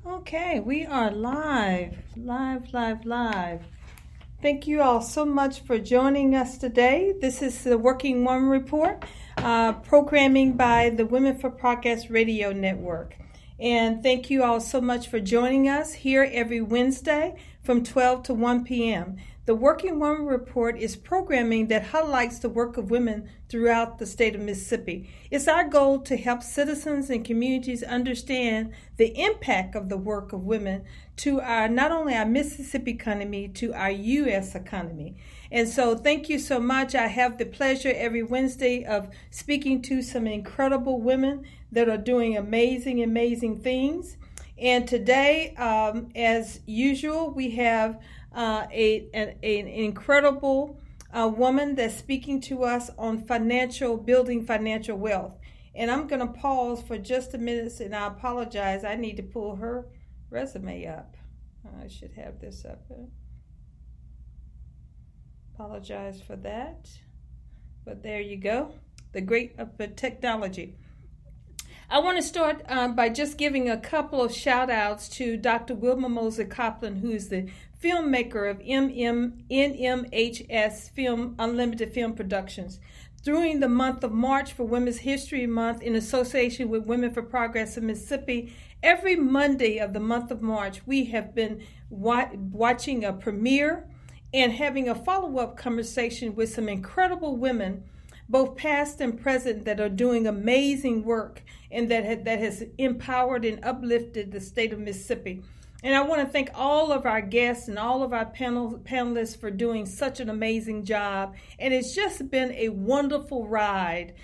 Okay, we are live. Thank you all so much for joining us today. This is the Working Woman Report, programming by the Women for Progress Radio Network. And thank you all so much for joining us here every Wednesday from 12 to 1 p.m. The Working Woman Report is programming that highlights the work of women throughout the state of Mississippi. It's our goal to help citizens and communities understand the impact of the work of women to our, not only our Mississippi economy, to our U.S. economy. And so thank you so much. I have the pleasure every Wednesday of speaking to some incredible women that are doing amazing things. And today, as usual, we have an incredible woman that's speaking to us on building financial wealth. And I'm going to pause for just a minute, and I apologize. I need to pull her resume up. I should have this up. Apologize for that. But there you go. The great of technology. I want to start by just giving a couple of shout outs to Dr. Wilma Mosley Copeland, who is the filmmaker of NMHS Unlimited Film Productions. During the month of March for Women's History Month, in association with Women for Progress in Mississippi, every Monday of the month of March, we have been watching a premiere and having a follow-up conversation with some incredible women, both past and present, that are doing amazing work and that has empowered and uplifted the state of Mississippi. And I want to thank all of our guests and all of our panelists for doing such an amazing job. And it's just been a wonderful ride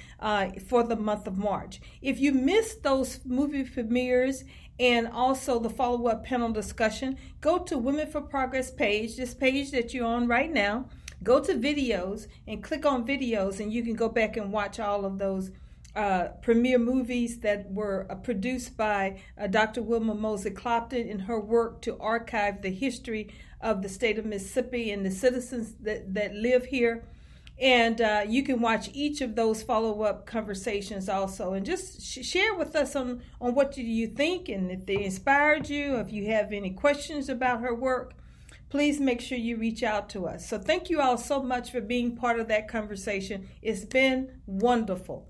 for the month of March. If you missed those movie premieres and also the follow-up panel discussion, go to Women for Progress page, this page that you're on right now. Go to videos and click on videos, and you can go back and watch all of those premiere movies that were produced by Dr. Wilma Mosley Copeland in her work to archive the history of the state of Mississippi and the citizens that live here. And you can watch each of those follow-up conversations also, and just share with us on what you think, and if they inspired you, if you have any questions about her work, please make sure you reach out to us. So thank you all so much for being part of that conversation. It's been wonderful.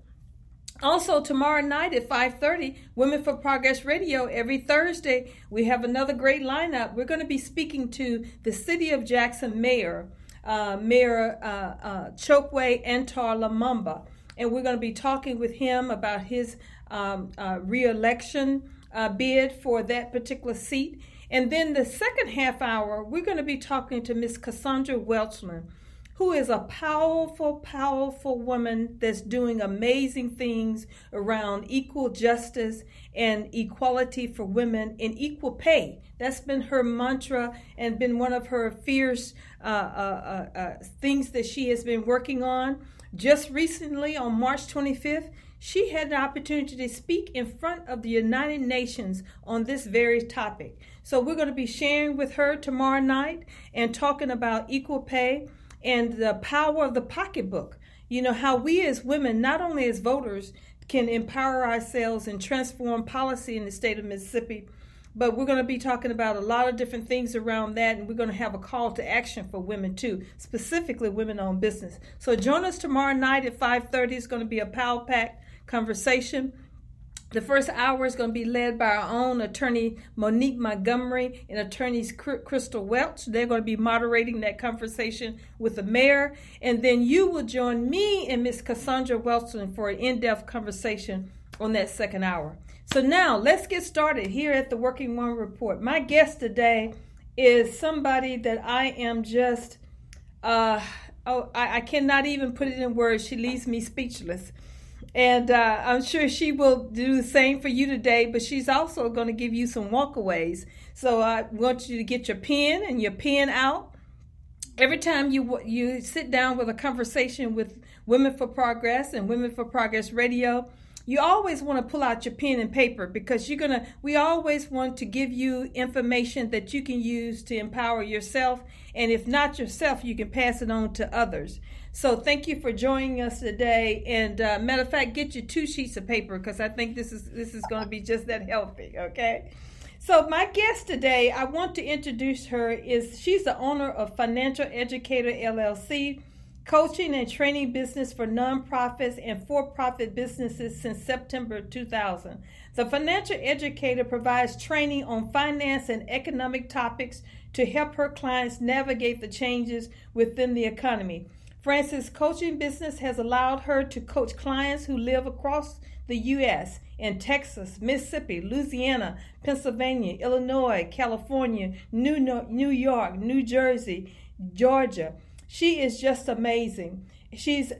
Also, tomorrow night at 5:30, Women for Progress Radio, every Thursday, we have another great lineup. We're going to be speaking to the City of Jackson Mayor, Chokwe Antar Lamumba. And we're going to be talking with him about his re-election bid for that particular seat. And then the second half hour, we're going to be talking to Miss Cassandra Welchman, who is a powerful woman that's doing amazing things around equal justice and equality for women and equal pay. That's been her mantra and been one of her fierce things that she has been working on. Just recently, on March 25th, she had the opportunity to speak in front of the United Nations on this very topic. So we're going to be sharing with her tomorrow night and talking about equal pay and the power of the pocketbook. You know, how we as women, not only as voters, can empower ourselves and transform policy in the state of Mississippi, but we're going to be talking about a lot of different things around that, and we're going to have a call to action for women too, specifically women-owned business. So join us tomorrow night at 5:30. It's going to be a power-packed conversation. The first hour is going to be led by our own attorney Monique Montgomery and attorneys Crystal Welch. They're going to be moderating that conversation with the mayor. And then you will join me and Miss Cassandra Welchman for an in-depth conversation on that second hour. So now let's get started here at the Working Woman Report. My guest today is somebody that I am just, I cannot even put it in words. She leaves me speechless. And I'm sure she will do the same for you today, but she's also going to give you some walkaways. So I want you to get your pen and your pen out. Every time you sit down with a conversation with Women for Progress and Women for Progress Radio, you always want to pull out your pen and paper, because we always want to give you information that you can use to empower yourself. And if not yourself, you can pass it on to others. So thank you for joining us today. And matter of fact, get you 2 sheets of paper, because I think this is going to be just that healthy. Okay. So my guest today, I want to introduce her. She's the owner of Financial Educator LLC, coaching and training business for nonprofits and for-profit businesses since September 2000. The Financial Educator provides training on finance and economic topics to help her clients navigate the changes within the economy. Frances' coaching business has allowed her to coach clients who live across the U.S. in Texas, Mississippi, Louisiana, Pennsylvania, Illinois, California, New York, New Jersey, Georgia. She is just amazing. She's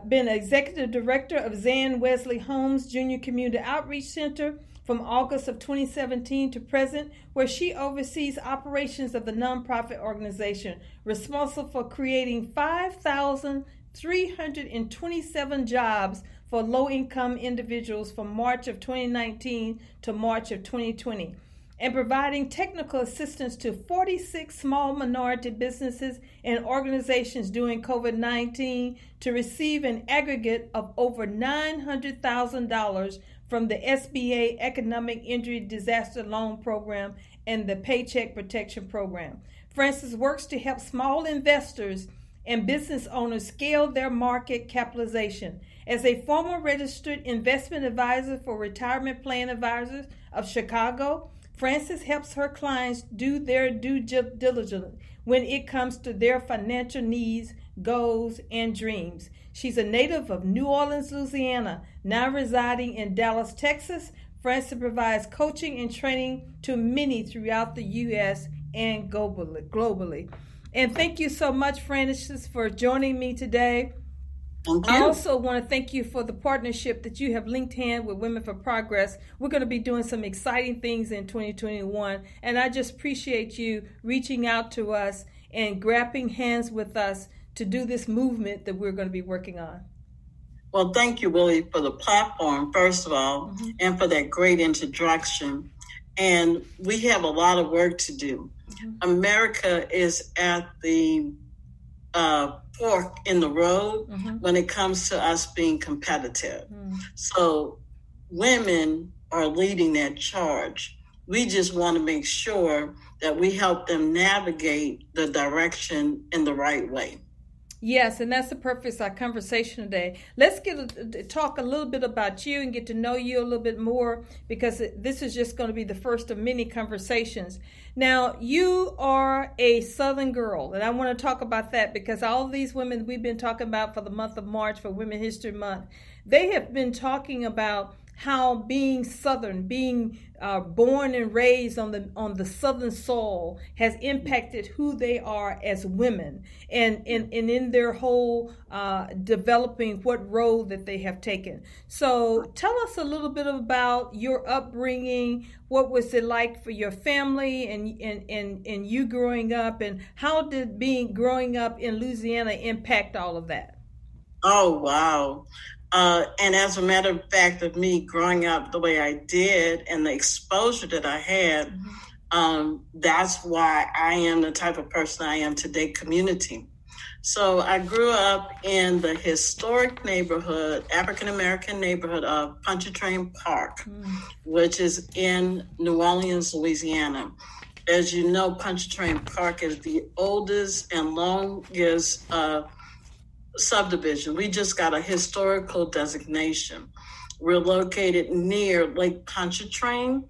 been executive director of Zan Wesley Holmes Junior Community Outreach Center from August of 2017 to present, where she oversees operations of the nonprofit organization, responsible for creating 5,327 jobs for low-income individuals from March of 2019 to March of 2020, and providing technical assistance to 46 small minority businesses and organizations during COVID-19 to receive an aggregate of over $900,000 from the SBA Economic Injury Disaster Loan Program and the Paycheck Protection Program. Frances works to help small investors and business owners scale their market capitalization. As a former registered investment advisor for Retirement Plan Advisors of Chicago, Frances helps her clients do their due diligence when it comes to their financial needs, goals, and dreams. She's a native of New Orleans, Louisiana, now residing in Dallas, Texas. Frances provides coaching and training to many throughout the U.S. and globally. And thank you so much, Frances, for joining me today. I also want to thank you for the partnership that you have linked hand with Women for Progress. We're going to be doing some exciting things in 2021, and I just appreciate you reaching out to us and grabbing hands with us to do this movement that we're going to be working on. Well, thank you, Willie, for the platform, first of all, and for that great introduction. And we have a lot of work to do. America is at the fork in the road when it comes to us being competitive. So women are leading that charge. We just want to make sure that we help them navigate the direction in the right way. Yes, and that's the purpose of our conversation today. Let's talk a little bit about you and get to know you a little bit more, because this is just going to be the first of many conversations. Now, you are a Southern girl, and I want to talk about that because all of these women we've been talking about for the month of March, for Women History Month, they have been talking about how being Southern, being born and raised on the Southern soil has impacted who they are as women, and in their whole developing what role that they have taken. So tell us a little bit about your upbringing. What was it like for your family and you growing up, and how did growing up in Louisiana impact all of that? Oh, wow. And as a matter of fact, of me growing up the way I did and the exposure that I had, that's why I am the type of person I am today, community. So I grew up in the historic neighborhood, African-American neighborhood of Pontchartrain Park, which is in New Orleans, Louisiana. As you know, Pontchartrain Park is the oldest and longest subdivision. We just got a historical designation. We're located near Lake Pontchartrain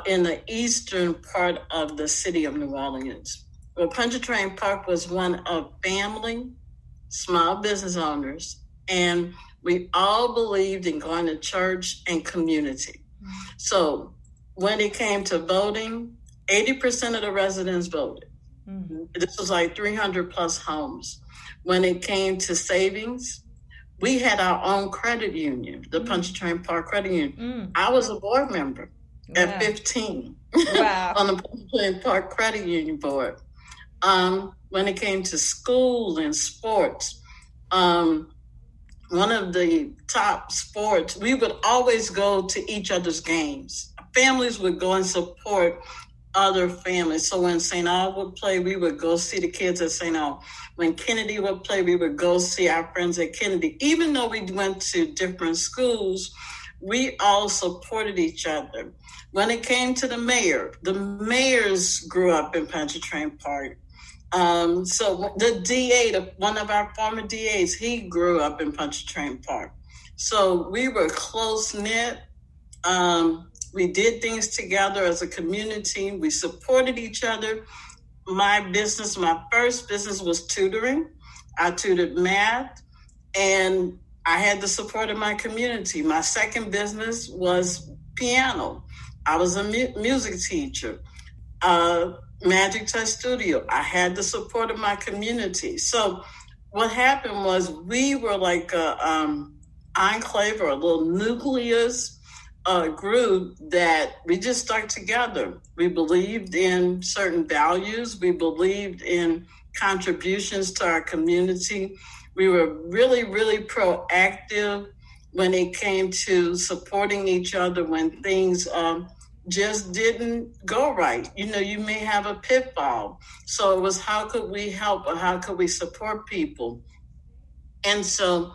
in the eastern part of the city of New Orleans. Well, Pontchartrain Park was one of family, small business owners, and we all believed in going to church and community. So when it came to voting, 80% of the residents voted. This was like 300 plus homes. When it came to savings, we had our own credit union, the Pontchartrain Park Credit Union. I was a board member at 15 on the Pontchartrain Park Credit Union board. When it came to school and sports, one of the top sports, we would always go to each other's games. Families would go and support other families. So when St. Aug would play, we would go see the kids at St. Aug. When Kennedy would play, we would go see our friends at Kennedy. Even though we went to different schools, we all supported each other. When it came to the mayors grew up in Pontchartrain Park. So the DA, one of our former DAs, he grew up in Pontchartrain Park. So we were close-knit. We did things together as a community. We supported each other. My first business was tutoring. I tutored math, and I had the support of my community. My second business was piano. I was a music teacher. Magic Touch Studio. I had the support of my community. So what happened was we were like a enclave or a little nucleus group that we just stuck together. We believed in certain values. We believed in contributions to our community. We were really, really proactive when it came to supporting each other when things just didn't go right. You may have a pitfall. So it was, how could we help or how could we support people? And so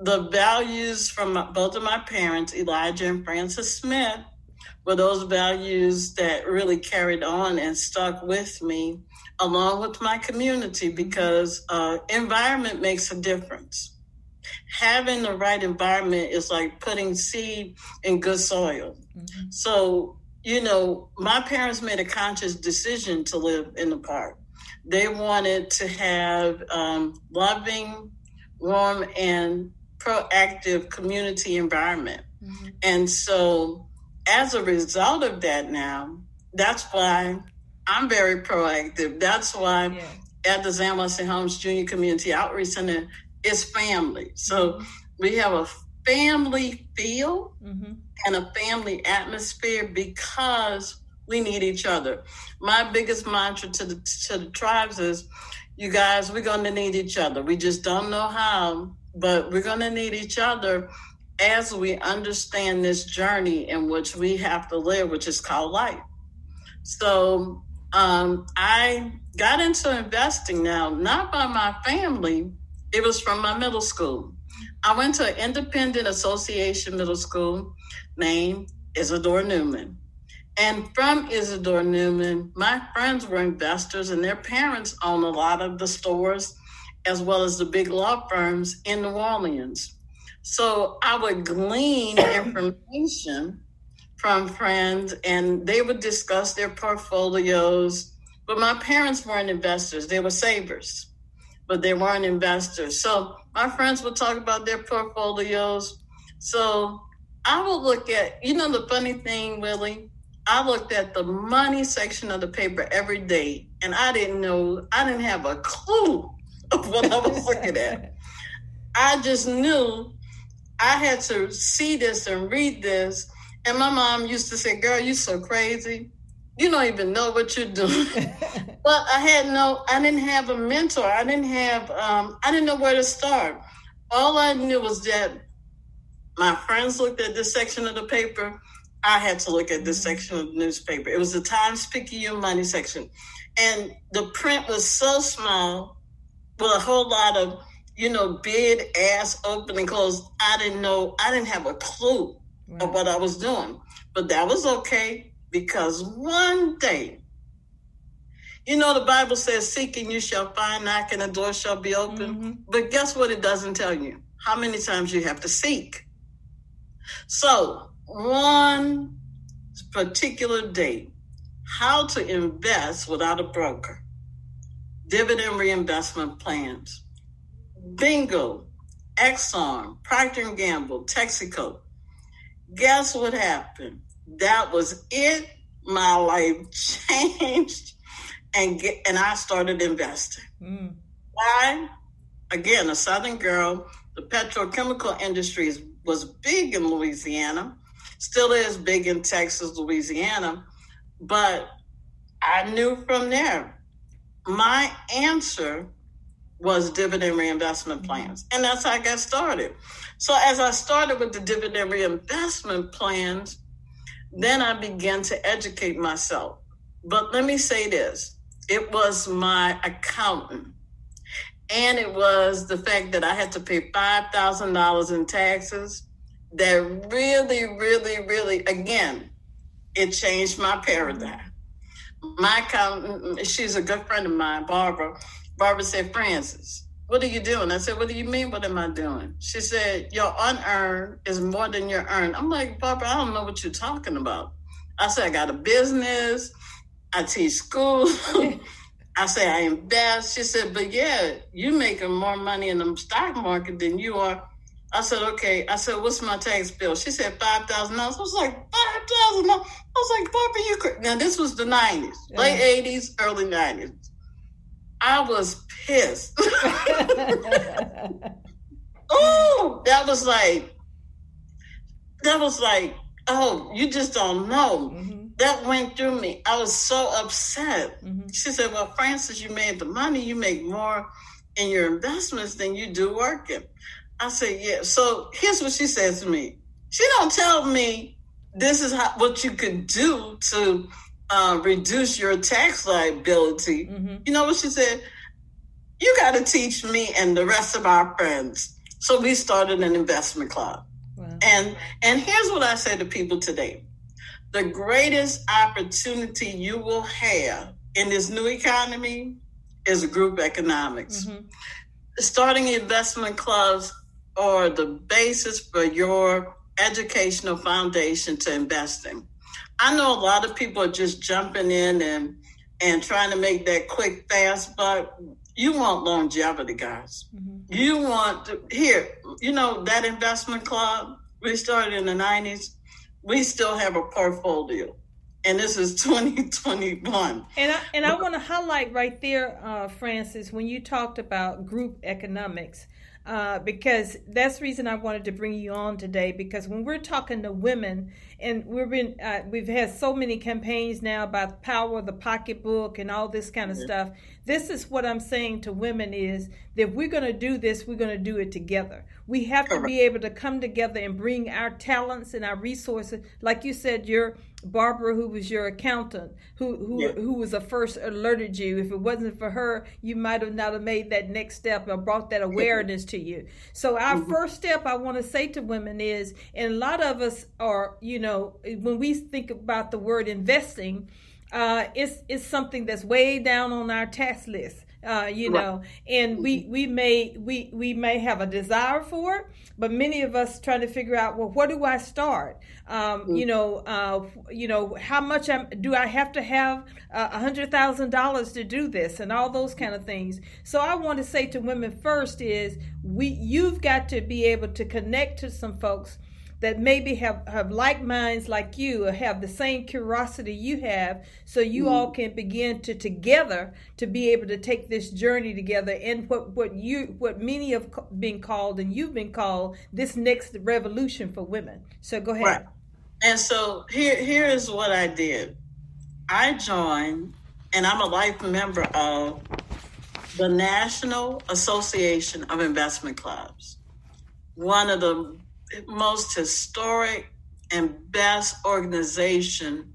the values from both of my parents, Elijah and Frances Smith, were those values that really carried on and stuck with me, along with my community, because environment makes a difference. Having the right environment is like putting seed in good soil. Mm-hmm. So, my parents made a conscious decision to live in the park. They wanted to have loving, warm, and proactive community environment. Mm-hmm. And so as a result of that now, that's why I'm very proactive. That's why at the Zan Wesley Holmes Junior Community Outreach Center, it's family. So we have a family feel and a family atmosphere because we need each other. My biggest mantra to the tribes is, you guys, we're going to need each other. We just don't know how, but we're going to need each other as we understand this journey in which we have to live, which is called life. So I got into investing now, not by my family. It was from my middle school. I went to an independent association middle school named Isidore Newman. And from Isidore Newman, my friends were investors, and their parents own a lot of the stores as well as the big law firms in New Orleans. So I would glean information from friends, and they would discuss their portfolios. But my parents weren't investors. They were savers, but they weren't investors. So my friends would talk about their portfolios. So I would look at, the funny thing, Willie, I looked at the money section of the paper every day, and I didn't have a clue of what I was looking at. I just knew I had to see this and read this. And my mom used to say, "Girl, you so crazy. You don't even know what you're doing." But I didn't have a mentor. I didn't know where to start. All I knew was that my friends looked at this section of the paper. I had to look at this section of the newspaper. It was the Times-Picayune money section. And the print was so small with a whole lot of, bid, ask, open and close. I didn't have a clue of what I was doing. But that was okay, because one day, the Bible says, "Seek and you shall find, knock and the door shall be open." Mm-hmm. But guess what it doesn't tell you? How many times you have to seek. So one particular day, how to invest without a broker, dividend reinvestment plans, bingo, Exxon, Procter & Gamble, Texaco. Guess what happened? That was it. My life changed, and I started investing. Why? Again, a Southern girl. The petrochemical industry was big in Louisiana, still is big in Texas, Louisiana. But I knew from there, my answer was dividend reinvestment plans. And that's how I got started. So as I started with the dividend reinvestment plans, then I began to educate myself. But let me say this, it was my accountant. And it was the fact that I had to pay $5,000 in taxes that really, again, it changed my paradigm. My accountant, she's a good friend of mine, Barbara. Barbara said, Frances, what are you doing? I said, what do you mean, what am I doing? She said, your unearned is more than your earned. I'm like, Barbara, I don't know what you're talking about. I said, I got a business. I teach school. I say I invest. She said, but yeah, you making more money in the stock market than you are. I said, okay. I said, what's my tax bill? She said, $5,000. I was like, $5,000. I was like, Barbara, you could. Now, this was the 90s, late 80s, early 90s. I was pissed. Oh, that was like, oh, you just don't know. Mm-hmm. That went through me. I was so upset. Mm-hmm. She said, well, Frances, you made the money. You make more in your investments than you do working. I said, yeah. So here's what she says to me. She don't tell me this is what you could do to reduce your tax liability. Mm-hmm. You know what she said? You got to teach me and the rest of our friends. So we started an investment club. Wow. And here's what I say to people today. The greatest opportunity you will have in this new economy is group economics. Mm-hmm. Starting investment clubs are the basis for your educational foundation to investing. I know a lot of people are just jumping in and trying to make that quick, fast buck. You want longevity, guys. Mm-hmm. You want that investment club we started in the 90s. We still have a portfolio, and this is 2021. And I want to highlight right there, Frances, when you talked about group economics, because that's the reason I wanted to bring you on today. Because when we're talking to women, and we've had so many campaigns now about the power of the pocketbook and all this kind of stuff. This is what I'm saying to women is that if we're going to do this, we're going to do it together. We have to be able to come together and bring our talents and our resources. Like you said, your Barbara, who was your accountant, who was the first alerted you. If it wasn't for her, you might have not have made that next step or brought that awareness to you. So our first step I want to say to women is, and a lot of us are, when we think about the word investing, it's something that's way down on our task list. And we may have a desire for it, but many of us trying to figure out, well, where do I start? How much do I have to have $100,000 to do this and all those kind of things. So I want to say to women first is you've got to be able to connect to some folks that maybe have like minds like you, or have the same curiosity you have, so you all can begin to together to be able to take this journey together. And what many have been called, and you've been called, this next revolution for women. So go ahead. Right. And so here is what I did. I joined, and I'm a life member of the National Association of Investment Clubs, one of the most historic and best organization.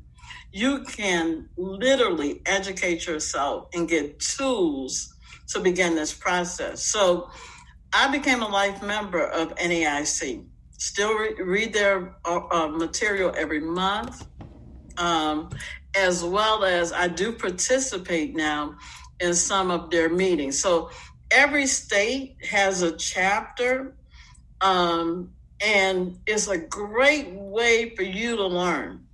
You can literally educate yourself and get tools to begin this process. So I became a life member of NAIC. Still read their material every month, as well as I do participate now in some of their meetings. So every state has a chapter, and it's a great way for you to learn.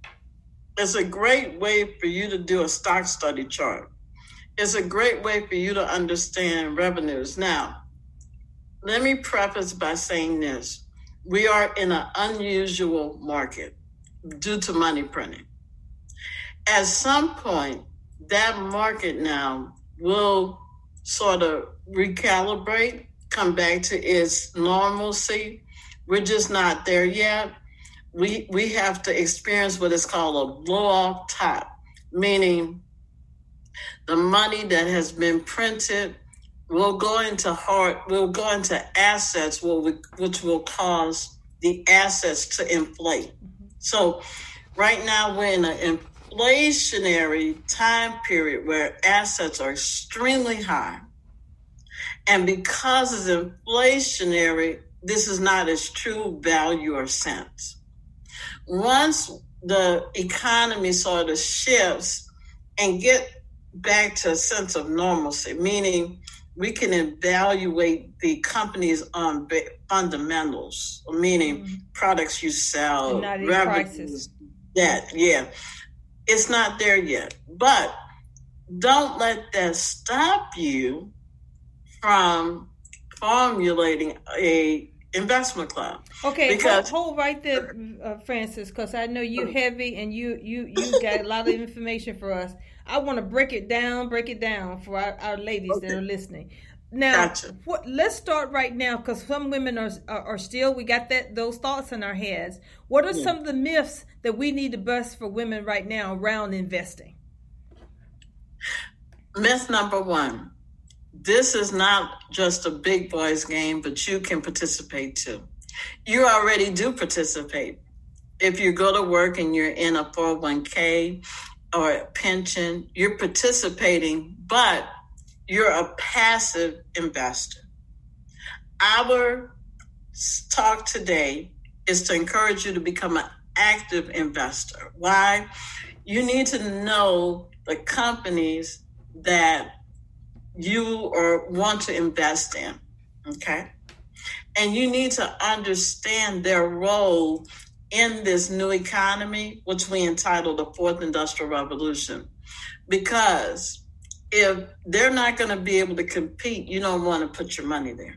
It's a great way for you to do a stock study chart. It's a great way for you to understand revenues. Now, let me preface by saying this. We are in an unusual market due to money printing. At some point, that market now will sort of recalibrate, come back to its normalcy. We're just not there yet. We have to experience what is called a blow off top, meaning the money that has been printed we'll go into assets which will cause the assets to inflate. So right now we're in an inflationary time period where assets are extremely high. And because it's inflationary, this is not its true value or sense. Once the economy sort of shifts and get back to a sense of normalcy, meaning we can evaluate the companies on fundamentals, meaning products you sell, revenues, debt. Yeah, it's not there yet. But don't let that stop you from formulating a investment club. Okay, hold right there, Francis, because I know you're heavy and you got a lot of information for us. I want to break it down for our ladies that are listening. Now, Gotcha. Let's start right now, because some women are still, we got those thoughts in our heads. What are some of the myths that we need to bust for women right now around investing? Myth number one. This is not just a big boys game, but you can participate too. You already do participate. If you go to work and you're in a 401k or a pension, you're participating, but you're a passive investor. Our talk today is to encourage you to become an active investor. Why? You need to know the companies that you want to invest in, okay? And you need to understand their role in this new economy, which we entitled the Fourth Industrial Revolution. Because if they're not going to be able to compete, you don't want to put your money there.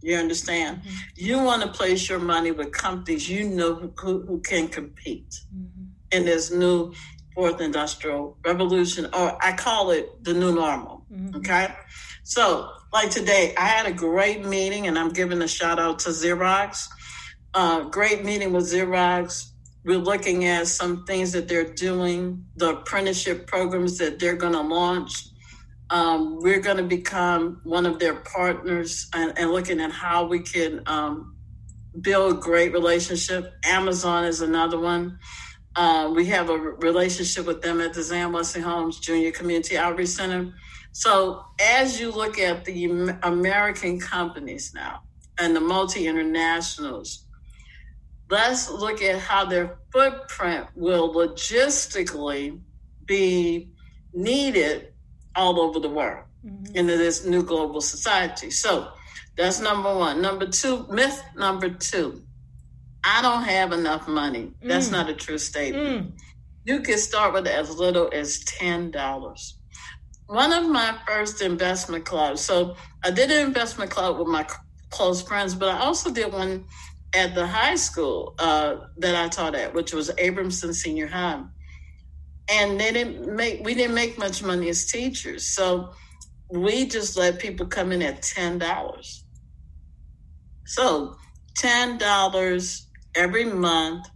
You understand? Mm-hmm. You want to place your money with companies you know who can compete in this new Fourth Industrial Revolution, or I call it the new normal, okay? So, like today, I had a great meeting, and I'm giving a shout out to Xerox. Great meeting with Xerox. We're looking at some things that they're doing, the apprenticeship programs that they're going to launch. We're going to become one of their partners and looking at how we can build a great relationship. Amazon is another one. We have a relationship with them at the Zan Wesley Holmes Junior Community Outreach Center. So as you look at the American companies now and the multi-internationals, let's look at how their footprint will logistically be needed all over the world into this new global society. So that's number one. Myth number two, I don't have enough money. That's not a true statement. You can start with as little as $10. One of my first investment clubs, so I did an investment club with my close friends, but I also did one at the high school that I taught at, which was Abramson Senior High. And we didn't make much money as teachers. So we just let people come in at $10. So $10 every month.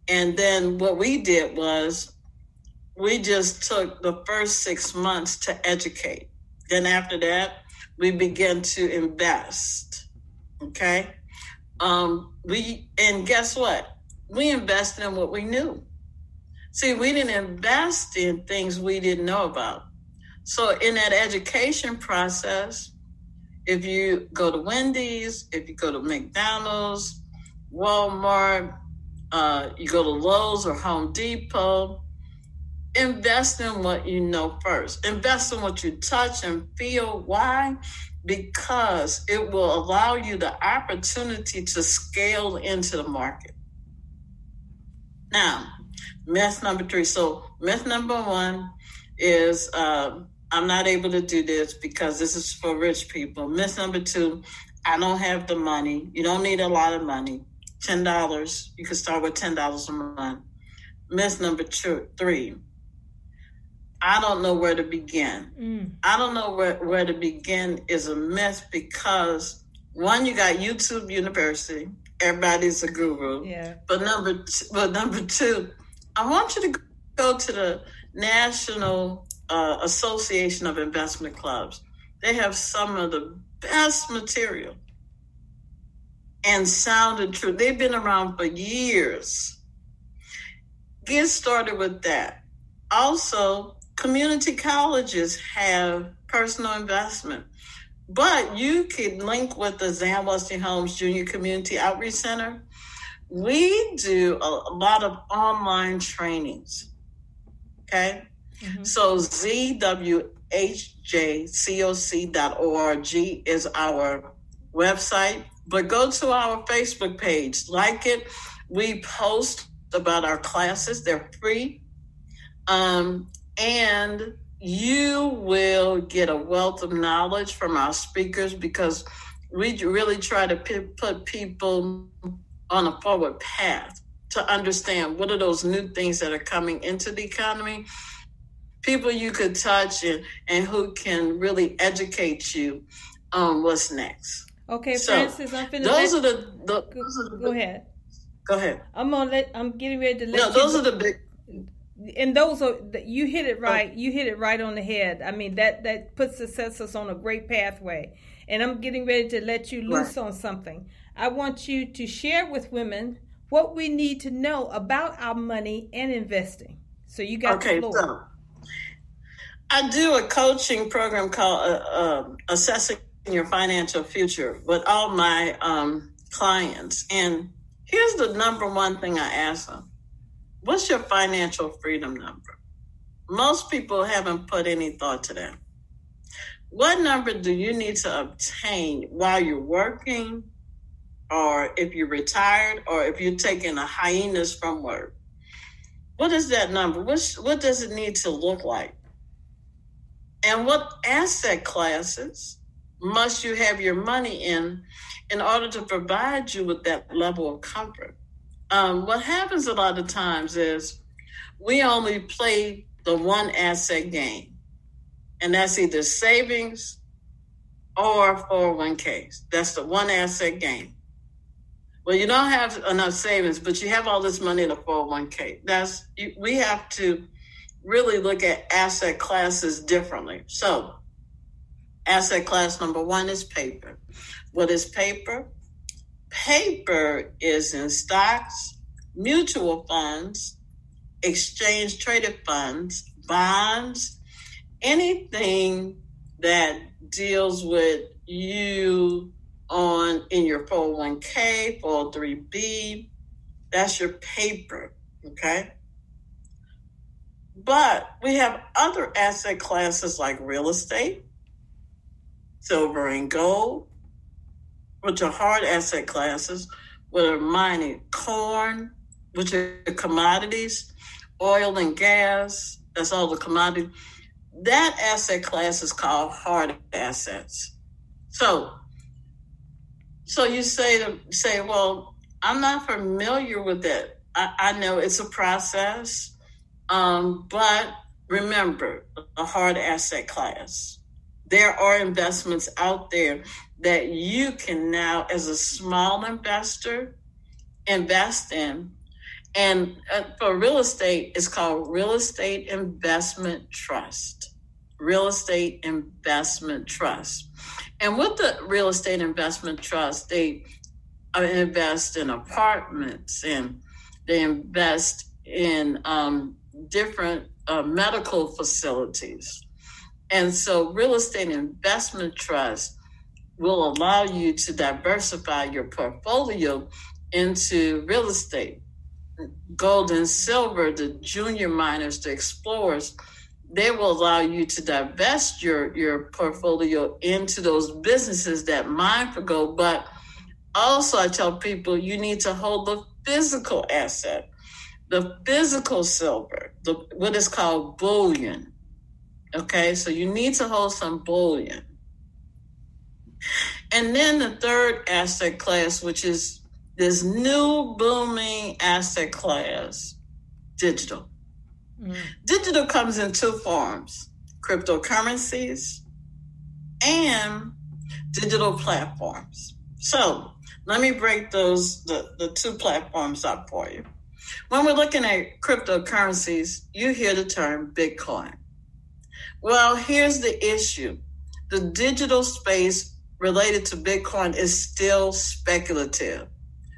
And then what we did was we just took the first 6 months to educate. Then after that, we began to invest. Okay. And guess what? We invested in what we knew. See, we didn't invest in things we didn't know about. So in that education process, if you go to Wendy's, if you go to McDonald's, Walmart, you go to Lowe's or Home Depot, invest in what you know first. Invest in what you touch and feel. Why? Because it will allow you the opportunity to scale into the market. Now, myth number three. So myth number one is I'm not able to do this because this is for rich people. Myth number two, I don't have the money. You don't need a lot of money. $10. You can start with $10 a month. Myth number three, I don't know where to begin. I don't know where to begin is a myth because one, you got YouTube University. Everybody's a guru. Yeah. But number two, I want you to go to the National Association of Investment Clubs. They have some of the best material and sounded true. They've been around for years. Get started with that. Also, community colleges have personal investment, but you can link with the Zan Wesley Holmes Junior Community Outreach Center. We do a lot of online trainings. Okay? Mm-hmm. So zwhjcoc.org is our website, but go to our Facebook page, like it. We post about our classes. They're free. And you will get a wealth of knowledge from our speakers, because we really try to put people on a forward path to understand what are those new things that are coming into the economy, people you could touch and who can really educate you on what's next. Okay, so, Francis, I'm finished. Go ahead. Go ahead. I'm getting ready to let you. No, those are the big. And those are, you hit it right. You hit it right on the head. I mean, that sets us on a great pathway. And I'm getting ready to let you loose on something. I want you to share with women what we need to know about our money and investing. So you got the floor. So I do a coaching program called Assessing Your Financial Future with all my clients. And here's the number one thing I ask them. What's your financial freedom number? Most people haven't put any thought to that. What number do you need to obtain while you're working, or if you're retired, or if you're taking a hiatus from work? What is that number? What does it need to look like? And what asset classes must you have your money in order to provide you with that level of comfort? What happens a lot of times is we only play the one asset game, and that's either savings or 401ks. That's the one asset game. Well, you don't have enough savings, but you have all this money in a 401k. We have to really look at asset classes differently. So asset class number one is paper. What is paper? Paper is in stocks, mutual funds, exchange traded funds, bonds, anything that deals with you in your 401k, 403b, that's your paper, okay? But we have other asset classes like real estate, silver and gold, which are hard asset classes, where mining, corn, which are commodities, oil and gas, that's all the commodities. That asset class is called hard assets. So you say, well, I'm not familiar with that. I know it's a process, but remember, a hard asset class. There are investments out there that you can now, as a small investor, invest in. And for real estate, it's called Real Estate Investment Trust. Real Estate Investment Trust. And with the Real Estate Investment Trust, they invest in apartments, and they invest in different medical facilities. And so Real Estate Investment Trust will allow you to diversify your portfolio into real estate. Gold and silver, the junior miners, the explorers, they will allow you to divest your portfolio into those businesses that mine for gold. But also I tell people you need to hold the physical asset, the physical silver, what is called bullion. Okay, so you need to hold some bullion. And then the third asset class, which is this new booming asset class, digital. Digital comes in two forms: cryptocurrencies and digital platforms. So let me break the two platforms up for you. When we're looking at cryptocurrencies, you hear the term Bitcoin. Well, here's the issue. the digital space related to Bitcoin is still speculative.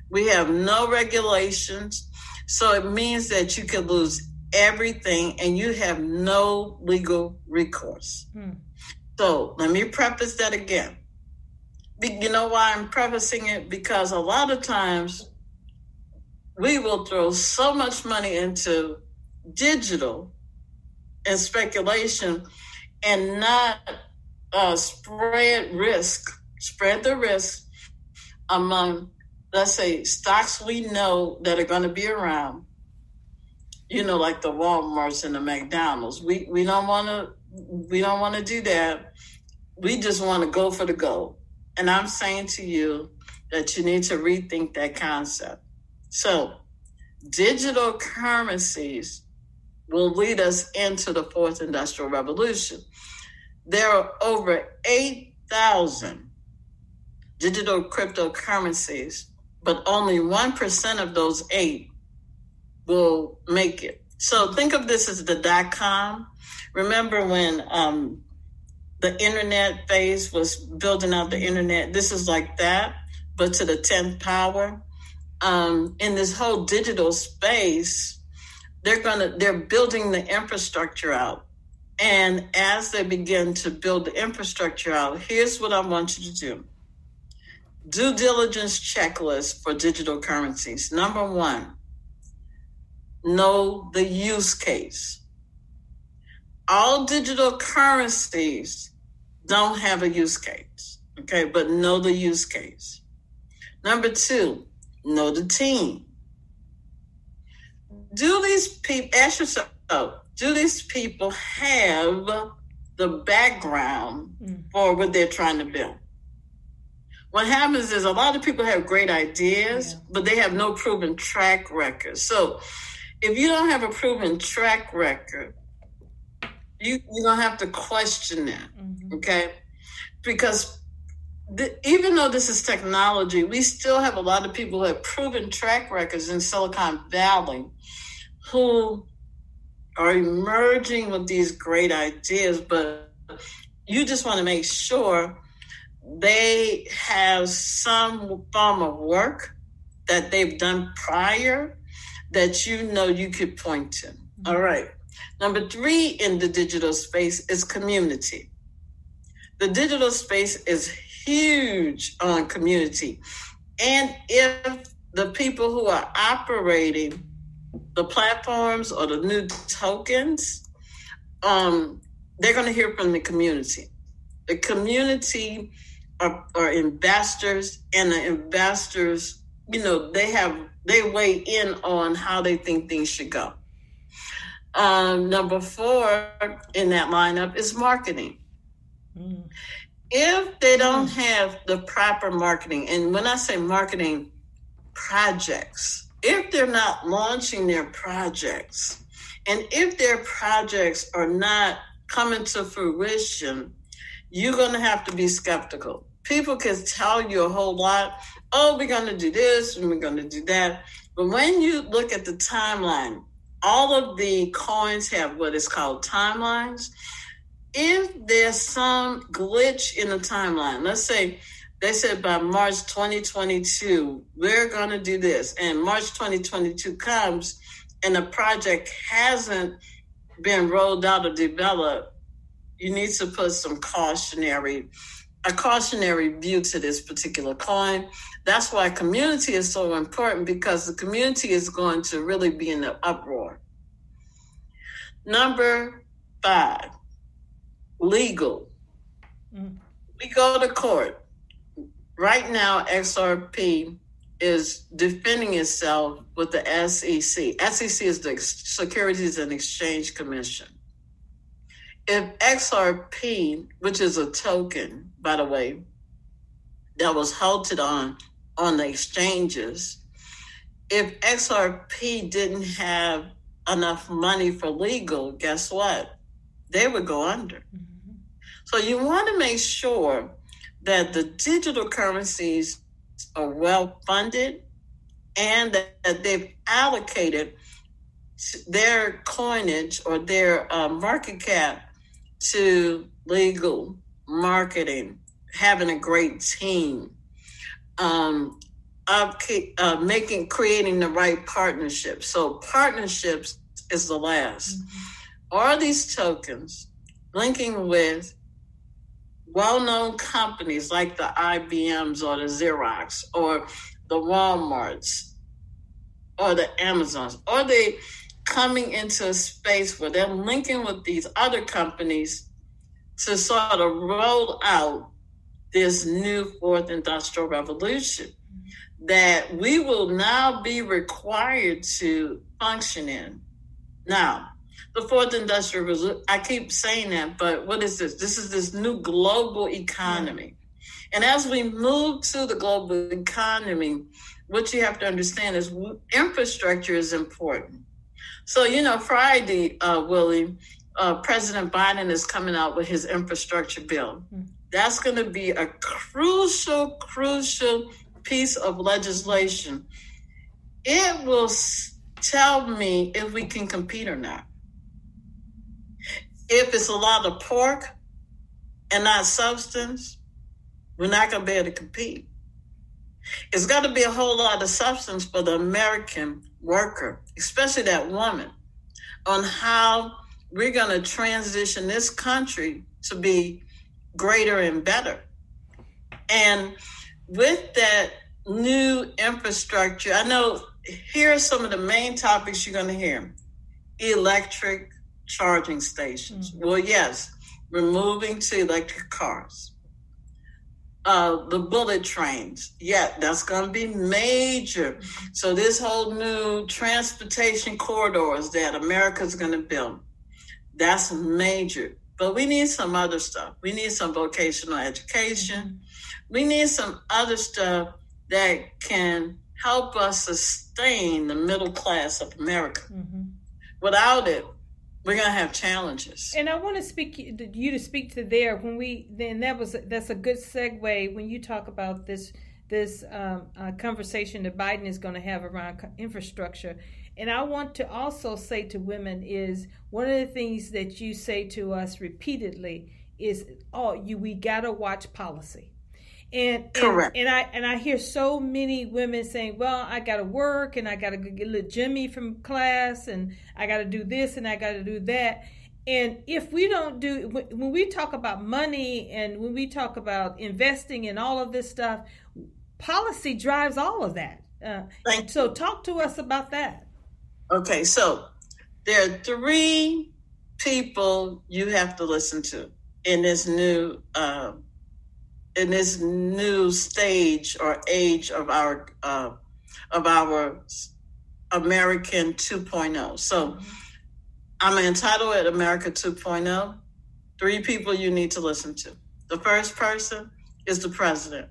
We have no regulations, so it means that you could lose everything and you have no legal recourse. So let me preface that again. You know why I'm prefacing it? Because a lot of times we will throw so much money into digital and speculation and not spread the risk among, let's say, stocks we know that are going to be around, like the Walmarts and the McDonald's. We don't want to do that. We just want to go for the gold. And I'm saying to you that you need to rethink that concept. So digital currencies will lead us into the fourth industrial revolution. There are over 8,000 digital cryptocurrencies, but only 1% of those 8 will make it. So think of this as the .com. Remember when the internet phase was building out the internet? This is like that, but to the 10th power. In this whole digital space, they're building the infrastructure out. And as they begin to build the infrastructure out, here's what I want you to do. Due diligence checklist for digital currencies. Number 1, know the use case. All digital currencies don't have a use case, okay, but know the use case. Number 2, know the team. Ask yourself, do these people have the background for what they're trying to build? What happens is a lot of people have great ideas, but they have no proven track record. So if you don't have a proven track record, you're going to have to question that, okay? Because even though this is technology, we still have a lot of people who have proven track records in Silicon Valley who are emerging with these great ideas, but you just want to make sure they have some form of work that they've done prior that you could point to. All right. Number 3 in the digital space is community. The digital space is huge on community. And if the people who are operating the platforms or the new tokens, they're going to hear from the community. The community are investors, and the investors, they weigh in on how they think things should go. Number 4 in that lineup is marketing. If they don't have the proper marketing, and when I say marketing, projects, if they're not launching their projects, and if their projects are not coming to fruition, you're going to have to be skeptical. People can tell you a whole lot. Oh, we're going to do this and we're going to do that. But when you look at the timeline, all of the coins have what is called timelines. If there's some glitch in the timeline, let's say they said by March 2022, we're going to do this, and March 2022 comes and the project hasn't been rolled out or developed, you need to put some cautionary view to this particular coin. That's why community is so important, because the community is going to really be in the uproar. Number 5, legal. We go to court. Right now, XRP is defending itself with the SEC. SEC is the Securities and Exchange Commission. If XRP, which is a token, by the way, that was halted on the exchanges, if XRP didn't have enough money for legal, guess what? They would go under. So you want to make sure that the digital currencies are well funded and that they've allocated their coinage or their market cap to legal marketing, having a great team, creating the right partnerships. So partnerships is the last. Are these tokens linking with well-known companies like the IBMs or the Xerox or the Walmarts or the Amazons? Are they coming into a space where they're linking with these other companies to sort of roll out this new fourth industrial revolution that we will now be required to function in? Now, the fourth industrial revolution, I keep saying that, but what is this? This is this new global economy. And as we move to the global economy, what you have to understand is infrastructure is important. So, Friday, Willie, President Biden is coming out with his infrastructure bill. That's going to be a crucial piece of legislation. It will tell me if we can compete or not. If it's a lot of pork and not substance, we're not going to be able to compete. It's got to be a whole lot of substance for the American worker, especially that woman, on how we're going to transition this country to be greater and better. And with that new infrastructure, I know here are some of the main topics you're going to hear. Electric charging stations. Well, yes, we're moving to electric cars. The bullet trains. Yeah, that's going to be major. So this whole new transportation corridors that America's going to build, that's major. But we need some other stuff. We need some vocational education. We need some other stuff that can help us sustain the middle class of America. Without it, we're going to have challenges. And I want to speak to speak to there that's a good segue when you talk about this conversation that Biden is going to have around infrastructure. And I want to also say to women is one of the things that you say to us repeatedly is, we got to watch policy. Correct. And I hear so many women saying, well, I got to work and I got to get a little Jimmy from class and I got to do this and I got to do that. And if we don't when we talk about money and when we talk about investing and all of this stuff, policy drives all of that. So talk to us about that. Okay, so there are three people you have to listen to in this new stage or age of our American 2.0. So I'm entitled at America 2.0. Three people you need to listen to. The first person is the president.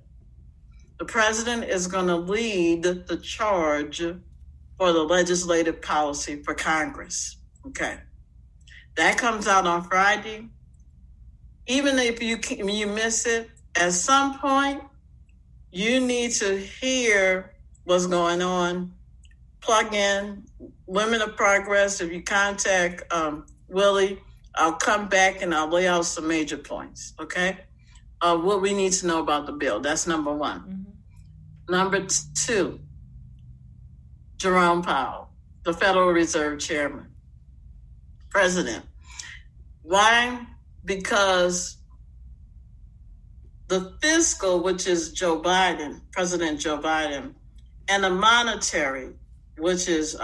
The president is going to lead the charge for the legislative policy for Congress. Okay. That comes out on Friday. Even if you miss it, at some point, you need to hear what's going on. Plug in Women of Progress. If you contact Willie, I'll come back and I'll lay out some major points, okay? What we need to know about the bill. That's number one. Number two, Jerome Powell, the Federal Reserve Chairman, President. Why? Because the fiscal, which is Joe Biden, President Joe Biden, and the monetary, which is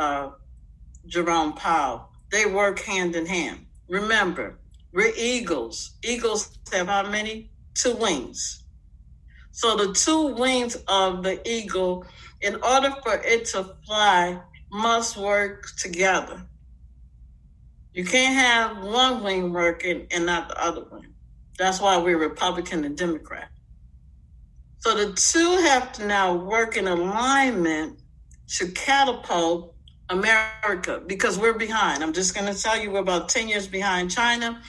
Jerome Powell, they work hand in hand. Remember, we're eagles. Eagles have how many? 2 wings. So the 2 wings of the eagle, in order for it to fly, must work together. You can't have one wing working and not the other wing. That's why we're Republican and Democrat. So the two have to now work in alignment to catapult America because we're behind. I'm just going to tell you we're about 10 years behind China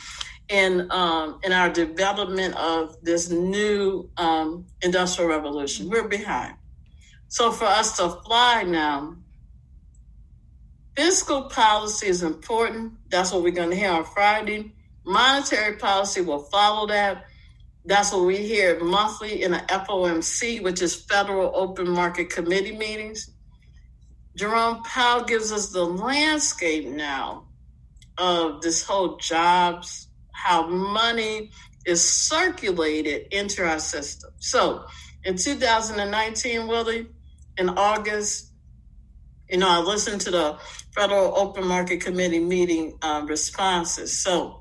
in our development of this new industrial revolution. We're behind. So for us to fly now, fiscal policy is important. That's what we're going to hear on Friday. Monetary policy will follow that. That's what we hear monthly in the FOMC, which is Federal Open Market Committee meetings. Jerome Powell gives us the landscape now of this whole jobs, how money is circulated into our system. So in 2019, Willie, in August, I listened to the Federal Open Market Committee meeting responses. So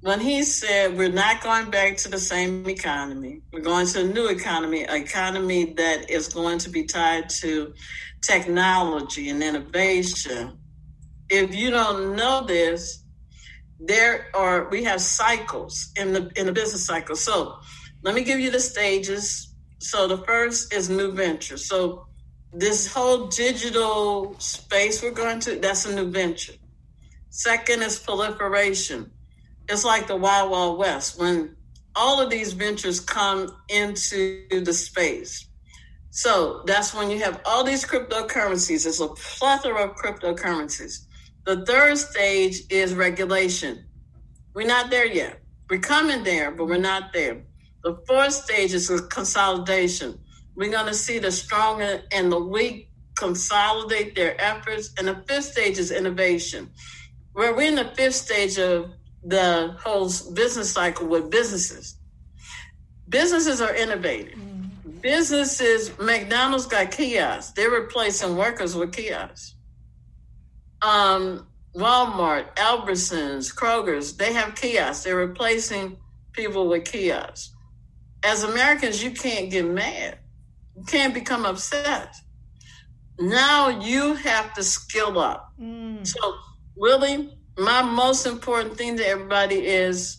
when he said we're not going back to the same economy, we're going to a new economy, an economy that is going to be tied to technology and innovation. If you don't know this, we have cycles in the business cycle. So let me give you the stages. So the first is new venture. So this whole digital space we're going to, that's a new venture. Second is proliferation. It's like the Wild Wild West when all of these ventures come into the space. So that's when you have all these cryptocurrencies. There's a plethora of cryptocurrencies. The third stage is regulation. We're not there yet. We're coming there, but we're not there. The fourth stage is consolidation. We're going to see the strong and the weak consolidate their efforts. And the fifth stage is innovation, where we're in the fifth stage of the whole business cycle with businesses. Businesses are innovating. Businesses, McDonald's got kiosks. They're replacing workers with kiosks. Walmart, Albertsons, Kroger's, they have kiosks. They're replacing people with kiosks. As Americans, you can't get mad. You can't become upset. Now you have to skill up. So, Willie, my most important thing to everybody is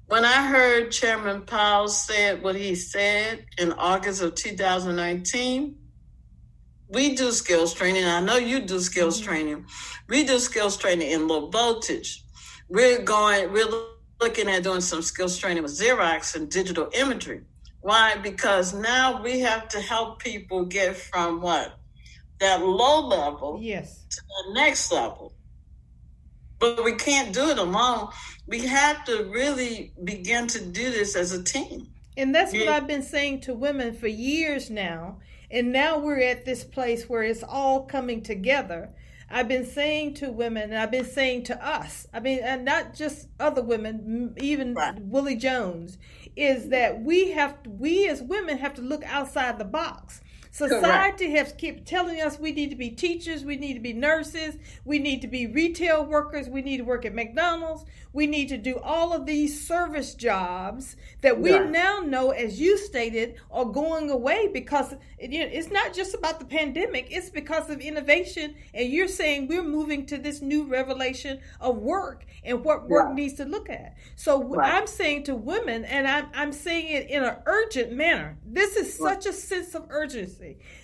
when I heard Chairman Powell say what he said in August of 2019, we do skills training. I know you do skills training. We do skills training in low voltage. We're looking at doing some skills training with Xerox and digital imagery. Why? Because now we have to help people get from that low level to the next level. But we can't do it alone. We have to really begin to do this as a team. And that's what I've been saying to women for years now. And now we're at this place where it's all coming together. I've been saying to women, and I've been saying to us, and not just other women, even Willie Jones, is that we as women have to look outside the box. Society has kept telling us we need to be teachers, we need to be nurses, we need to be retail workers, we need to work at McDonald's, we need to do all of these service jobs that we now know, as you stated, are going away because it's not just about the pandemic, it's because of innovation. And you're saying we're moving to this new revelation of work and what work needs to look at. So I'm saying to women, and I'm saying it in an urgent manner, this is such a sense of urgency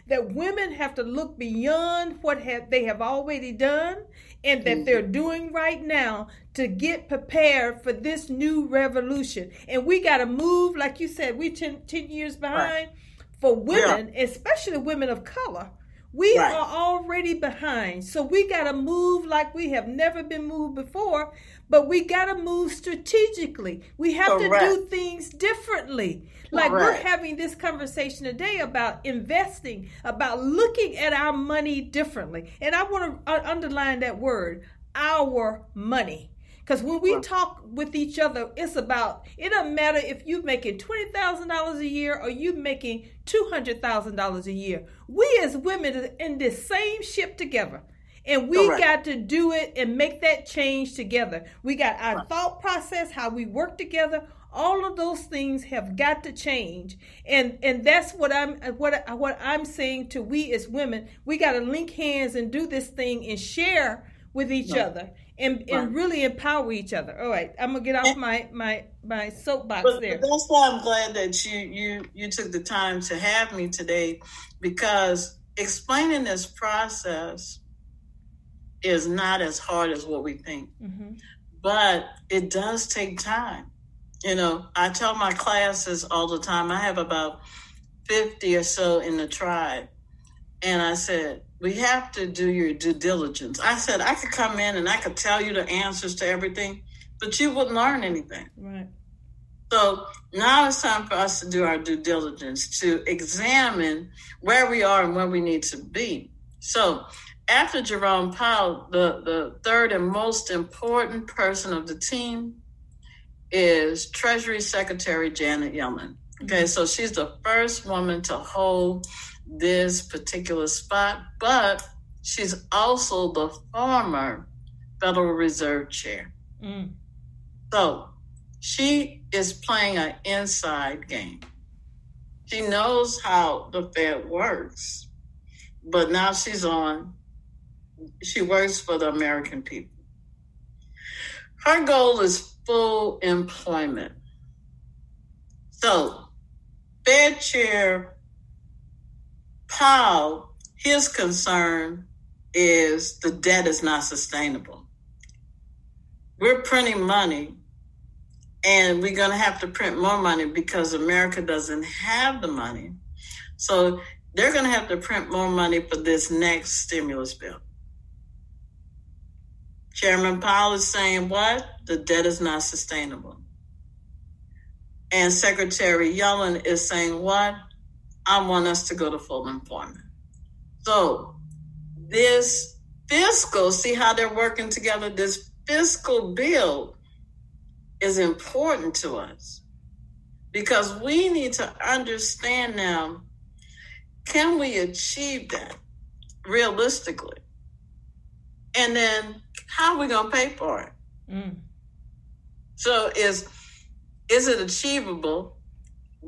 that women have to look beyond what they have already done and that they're doing right now to get prepared for this new revolution. And we got to move, like you said, we're 10 years behind. For women, especially women of color. We are already behind. So we got to move like we have never been moved before, but we got to move strategically. We have to do things differently. Like we're having this conversation today about investing, about looking at our money differently. And I want to underline that word, our money. Because when we talk with each other, it doesn't matter if you're making $20,000 a year or you're making $200,000 a year. We as women are in this same ship together. And we got to do it and make that change together. We got our thought process, how we work together. All of those things have got to change. And that's what I'm saying to we as women. We got to link hands and do this thing and share with each other. And really empower each other. All right, I'm gonna get off my soapbox there. But that's why I'm glad that you took the time to have me today, because explaining this process is not as hard as what we think, but it does take time. I tell my classes all the time. I have about 50 or so in the tribe, and I said, we have to do your due diligence. I said, I could come in and I could tell you the answers to everything, but you wouldn't learn anything. Right. So now it's time for us to do our due diligence to examine where we are and where we need to be. So after Jerome Powell, the third and most important person of the team is Treasury Secretary Janet Yellen. Okay, so she's the first woman to hold this particular spot, but she's also the former Federal Reserve Chair. So she is playing an inside game. She knows how the Fed works, but now she works for the American people. Her goal is full employment. So Fed Chair Powell, his concern is the debt is not sustainable. We're printing money, and we're going to have to print more money because America doesn't have the money. So they're going to have to print more money for this next stimulus bill. Chairman Powell is saying what? The debt is not sustainable. And Secretary Yellen is saying what? I want us to go to full employment. So this fiscal, see how they're working together? This fiscal bill is important to us because we need to understand now, can we achieve that realistically? And then how are we going to pay for it? So is it achievable?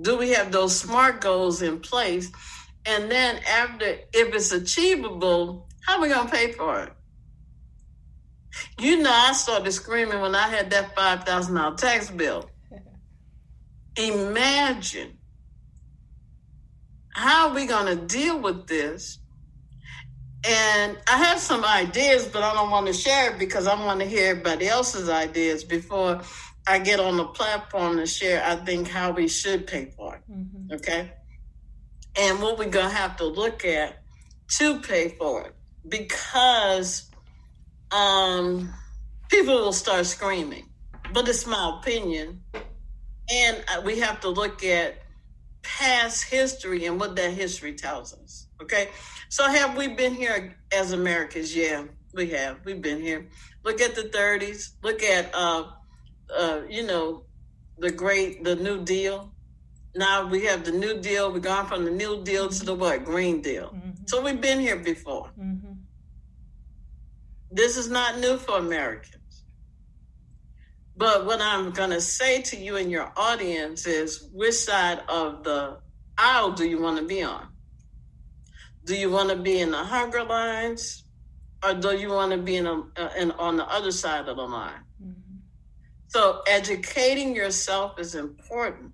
Do we have those SMART goals in place? And then if it's achievable, how are we going to pay for it? I started screaming when I had that $5,000 tax bill. Imagine, how are we going to deal with this? And I have some ideas, but I don't want to share it because I want to hear everybody else's ideas before I get on the platform to share, I think, how we should pay for it. Okay? And what we're going to have to look at to pay for it, because people will start screaming. But it's my opinion. And we have to look at past history and what that history tells us. Okay? So have we been here as Americans? Yeah, we have. We've been here. Look at the 30s. Look at, the New Deal. Now we have the New Deal. We've gone from the New Deal to the what? Green Deal. So we've been here before. This is not new for Americans. But what I'm going to say to you and your audience is, which side of the aisle do you want to be on? Do you want to be in the hunger lines, or do you want to be on the other side of the line? So educating yourself is important,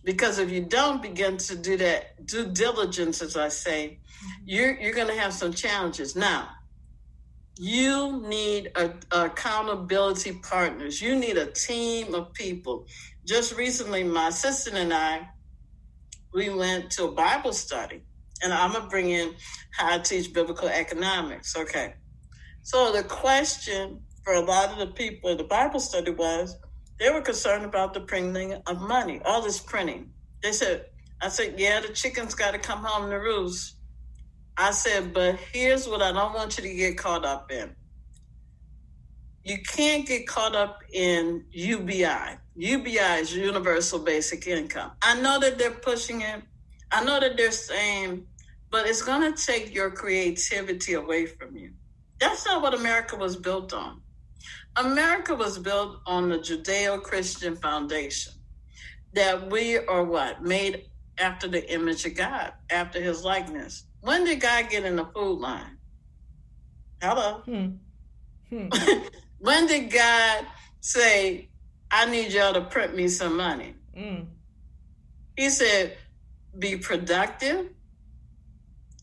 because if you don't begin to do that due diligence, as I say, you're going to have some challenges. Now, you need accountability partners. You need a team of people. Just recently, my assistant and I, we went to a Bible study. And I'm going to bring in how I teach biblical economics. Okay. So the question for a lot of the people in the Bible study was, they were concerned about the printing of money, all this printing. I said, yeah, the chicken's got to come home to roost. I said, but here's what I don't want you to get caught up in. You can't get caught up in UBI. UBI is Universal Basic Income. I know that they're pushing it. I know that they're saying, but it's going to take your creativity away from you. That's not what America was built on. America was built on the Judeo-Christian foundation, that we are what? Made after the image of God, after his likeness. When did God get in the food line? Hello? When did God say, I need y'all to print me some money? He said, be productive.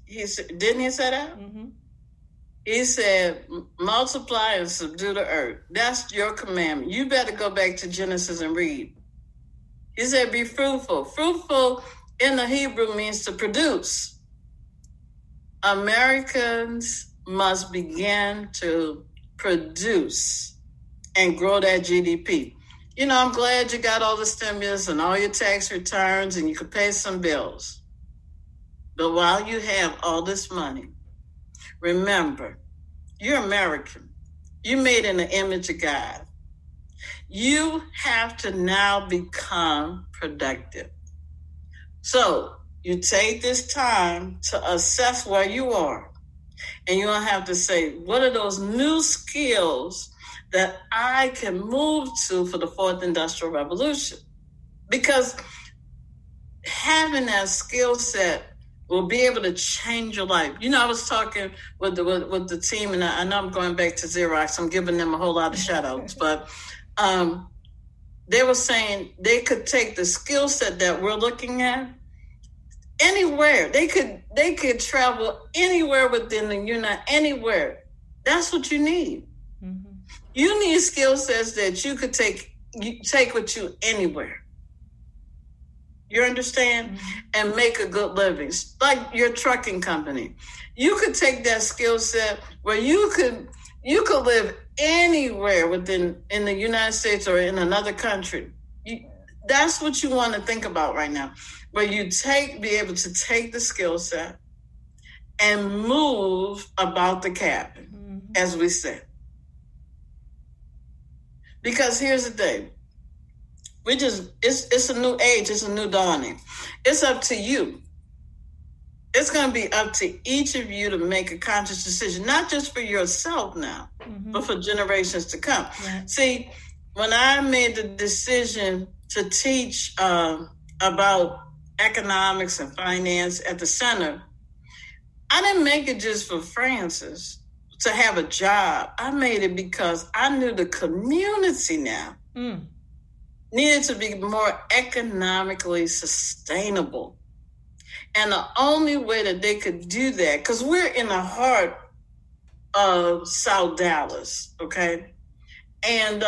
He said, didn't he say that? He said, multiply and subdue the earth. That's your commandment. You better go back to Genesis and read. He said, be fruitful. Fruitful in the Hebrew means to produce. Americans must begin to produce and grow that GDP. I'm glad you got all the stimulus and all your tax returns and you could pay some bills. But while you have all this money, remember, you're American. You made in the image of God. You have to now become productive. So you take this time to assess where you are. And you don't have to say, what are those new skills that I can move to for the fourth industrial revolution? Because having that skill set will be able to change your life. I was talking with the team, and I know I'm going back to Xerox. I'm giving them a whole lot of shout outs, but they were saying they could take the skill set that we're looking at anywhere. They could travel anywhere within the anywhere. That's what you need. Mm-hmm. You need skill sets that you could take with you anywhere. You understand? Mm-hmm. And make a good living. Like your trucking company. You could take that skill set where you could live anywhere in the United States or in another country. That's what you want to think about right now. Where you be able to take the skill set and move about the cabin, mm-hmm. as we said. Because here's the thing. It's a new age, it's a new dawning. It's up to you. It's going to be up to each of you to make a conscious decision, not just for yourself now, mm-hmm. but for generations to come. Yeah. See, when I made the decision to teach about economics and finance at the center, I didn't make it just for Francis to have a job. I made it because I knew the community now needed to be more economically sustainable. And the only way that they could do that, because we're in the heart of South Dallas, okay? And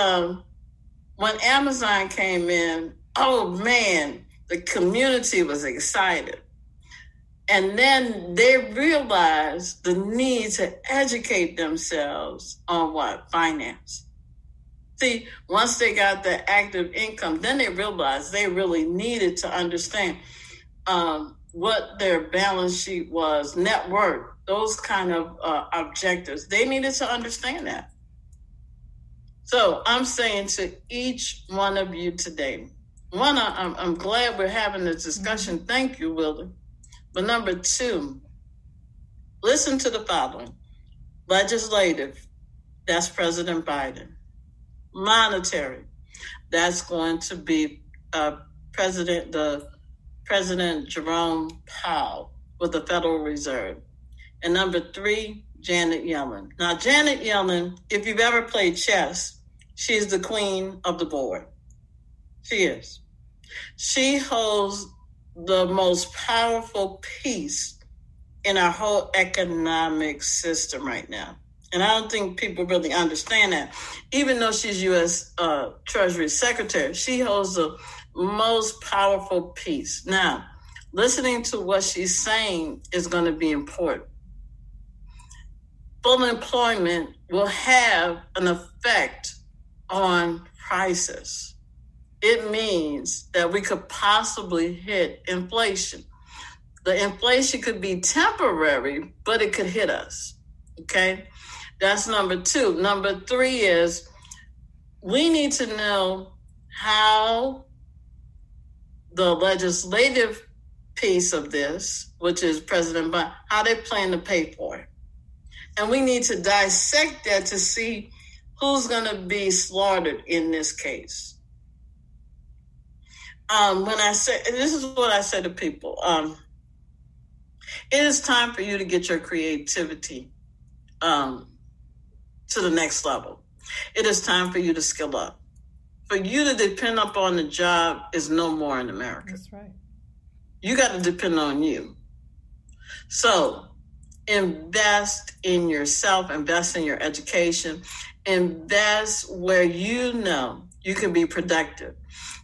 when Amazon came in, oh man, the community was excited. And then they realized the need to educate themselves on what? Finance. See, once they got the active income, then they realized they really needed to understand what their balance sheet was, net worth, those kind of objectives. They needed to understand that. So I'm saying to each one of you today, one, I'm glad we're having this discussion. Mm-hmm. Thank you, Wilder. But number two, listen to the following. Legislative, that's President Biden. Monetary, that's going to be President Jerome Powell with the Federal Reserve. And number three, Janet Yellen. Now, Janet Yellen, if you've ever played chess, she's the queen of the board. She is. She holds the most powerful piece in our whole economic system right now. And I don't think people really understand that. Even though she's U.S. Treasury Secretary, she holds the most powerful piece. Now, listening to what she's saying is going to be important. Full employment will have an effect on prices. It means that we could possibly hit inflation. The inflation could be temporary, but it could hit us. Okay? That's number two. Number three is we need to know how the legislative piece of this, which is President Biden, how they plan to pay for it. And we need to dissect that to see who's going to be slaughtered in this case. When I say, this is what I say to people, it is time for you to get your creativity to the next level. It is time for you to skill up. For you to depend upon the job is no more in America. That's right. You got to depend on you. So invest in yourself, invest in your education, invest where you know you can be productive.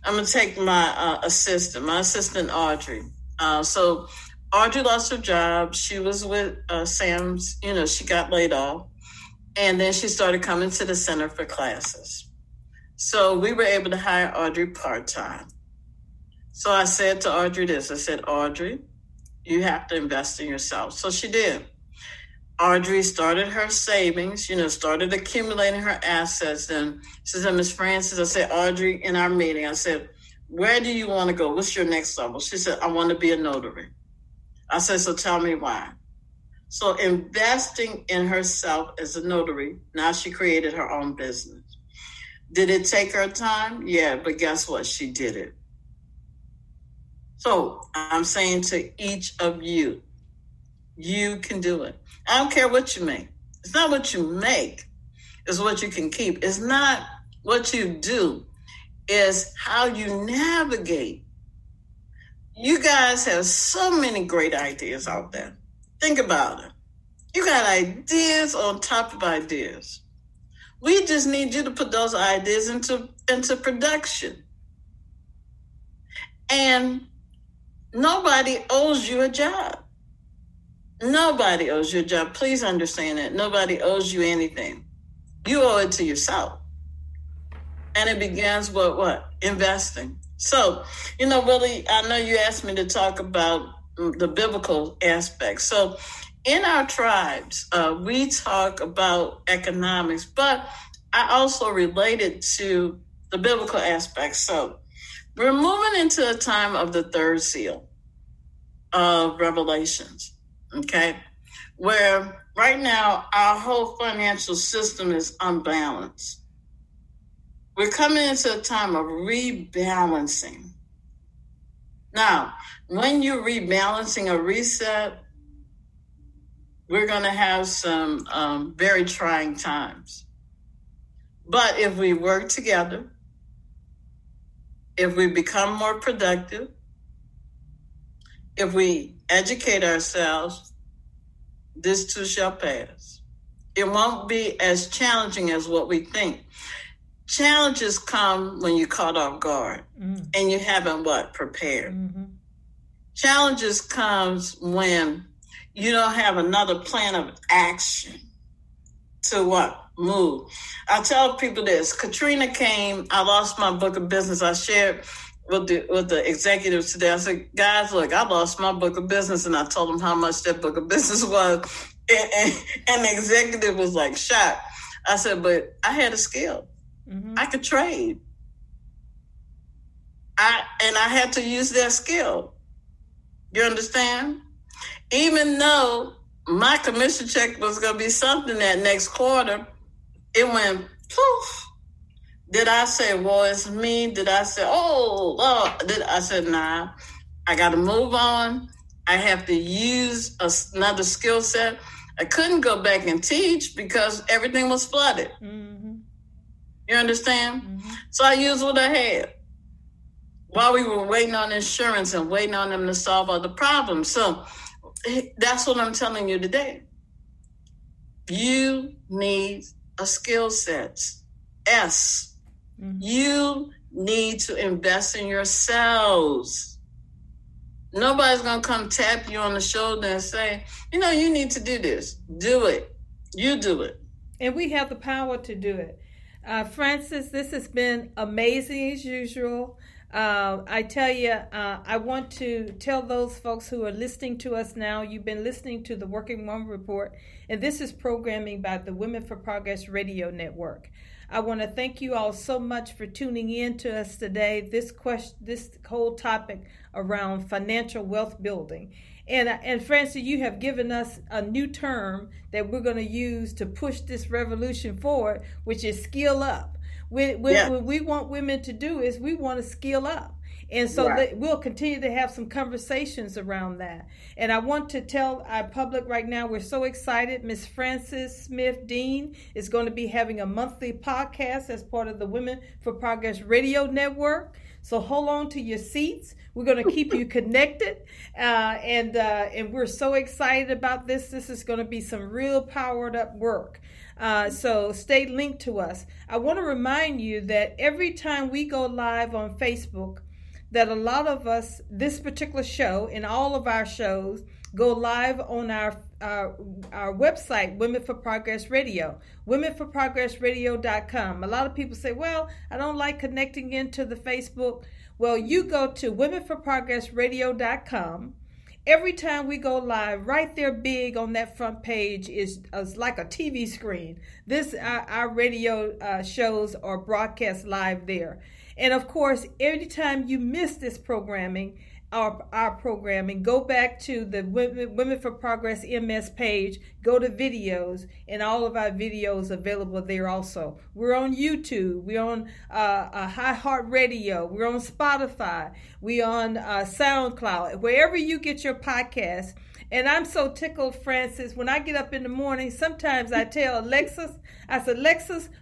I'm going to take my assistant Audrey. So Audrey lost her job. She was with Sam's, she got laid off. And then she started coming to the center for classes. So we were able to hire Audrey part-time. So I said to Audrey this. I said, Audrey, you have to invest in yourself. So she did. Audrey started her savings, started accumulating her assets. And she said, Miss Francis, I said, Audrey, in our meeting, I said, where do you want to go? What's your next level? She said, I want to be a notary. I said, so tell me why. So investing in herself as a notary, now she created her own business. Did it take her time? Yeah, but guess what? She did it. So I'm saying to each of you, you can do it. I don't care what you make. It's not what you make. It's what you can keep. It's not what you do. It's how you navigate. You guys have so many great ideas out there. Think about it. You got ideas on top of ideas. We just need you to put those ideas into production. And nobody owes you a job. Nobody owes you a job. Please understand that. Nobody owes you anything. You owe it to yourself. And it begins with what? Investing. So, Willie, I know you asked me to talk about the biblical aspect. So in our tribes, we talk about economics, but I also relate it to the biblical aspect. So we're moving into a time of the third seal of Revelations, okay, where right now our whole financial system is unbalanced. We're coming into a time of rebalancing. Now, when you're rebalancing a reset, we're going to have some very trying times. But if we work together, if we become more productive, if we educate ourselves, this too shall pass. It won't be as challenging as what we think. Challenges come when you're caught off guard and you haven't prepared. Mm-hmm. Challenges comes when you don't have another plan of action to move. I tell people this. Katrina came, I lost my book of business. I shared with the executives today. I said, guys, look, I lost my book of business, and I told them how much that book of business was. And the executive was shocked. I said, but I had a skill. Mm-hmm. I could trade. I had to use that skill. You understand? Even though my commission check was going to be something that next quarter, it went poof. Did I say, well, it's me? Did I say, I said, nah, I got to move on. I have to use another skill set. I couldn't go back and teach because everything was flooded. Mm-hmm. You understand? Mm-hmm. So I used what I had while we were waiting on insurance and waiting on them to solve all the problems. So that's what I'm telling you today. You need a skill set. S. Mm-hmm. You need to invest in yourselves. Nobody's going to come tap you on the shoulder and say, you need to do this. Do it. You do it. And we have the power to do it. Francis, this has been amazing as usual. I tell you, I want to tell those folks who are listening to us now, you've been listening to the Working Woman Report, and this is programming by the Women for Progress Radio Network. I want to thank you all so much for tuning in to us today, this whole topic around financial wealth building. And Francis, you have given us a new term that we're going to use to push this revolution forward, which is skill up. What we want women to do is we want to skill up. And so we'll continue to have some conversations around that. And I want to tell our public right now, we're so excited. Miss Francis Smith Dean is going to be having a monthly podcast as part of the Women for Progress Radio Network. So hold on to your seats. We're going to keep you connected. And we're so excited about this. This is going to be some real powered up work. So stay linked to us. I want to remind you that every time we go live on Facebook, that a lot of us, this particular show and all of our shows, go live on our our website, Women for Progress Radio, womenforprogressradio.com. A lot of people say, well, I don't like connecting into the Facebook. Well, you go to womenforprogressradio.com. Every time we go live, right there big on that front page is like a TV screen. Our radio shows are broadcast live there. And of course, every time you miss this programming, our programming, go back to the Women for Progress MS page, go to videos, and all of our videos available there also. We're on YouTube, we're on iHeartRadio, we're on Spotify, we're on SoundCloud, wherever you get your podcasts. And I'm so tickled, Francis, when I get up in the morning, sometimes I tell Alexis,